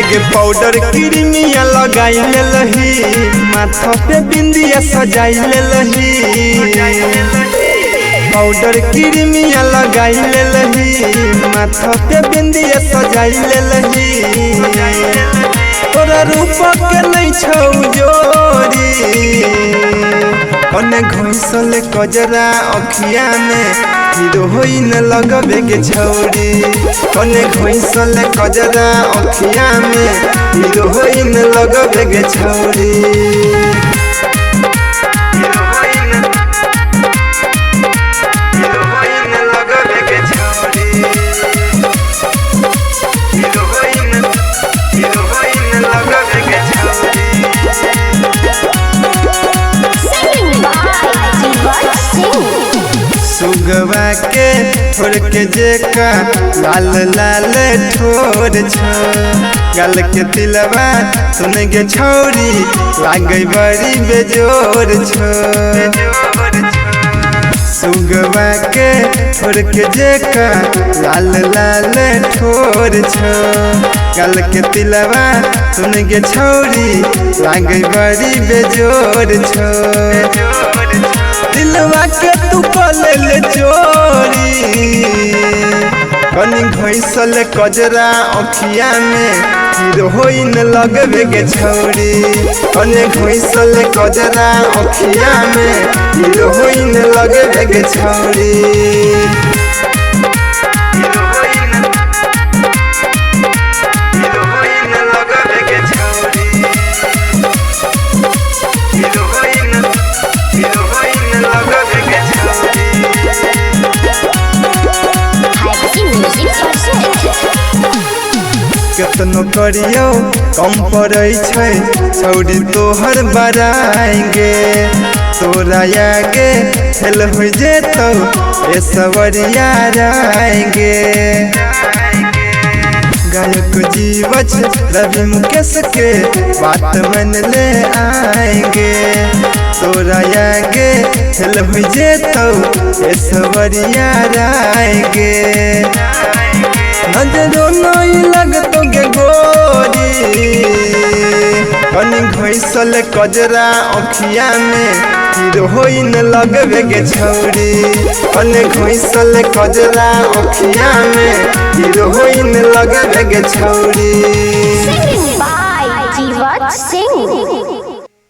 गे powder Crimea लगाई लही, माथा पे बिंदिया सजाई लही। पाउडर क्रीमिया लगाई लही, माथा पे बिंदिया सजाई लही। तोरा रूप के नहीं छौ जोरी, कने घोंसल कजरा अखिया में हीरोइन लगबे के छौरी। कने घोंसल कजरा अखिया में हीरोइन लगबे के छौरी। सुगवा के छोड़ के जेका लाल लाल ठोर छ, गल के तिलवा सुन गे छौरी लागे बड़ी बेजोर छ। सुगवा के छोड़ के जेका लाल लाल ठोर छ, गल के तिलवा सुन गे छौरी लागे बड़ी बेजोर छ। दिलवा के तू पले चोरी, कनी घोंसल कजरा अखिया में हीरोइन लगबे के छौरी। कने घोंसल कजरा अखिया में हीरोइन लगबे के छौरी। केतनो करियो कम पड़ै छै, छौरी तोहर बड़ाएंगे। तोरा आगे फेल हो जेतौ ए सवरिया आएंगे। गायक जीवच रवि मुकेश के बात मन ले आएंगे। तोरा आगे फेल हो जेतौ ए सवरिया आएंगे। नजरो नहीं लगतो गे गोरी, कनी घोंसल कजरा अखिया में हीरोइन लगबे के छौरी। कने घोंसल कजरा अखिया में हीरोइन लगबे के छौरी।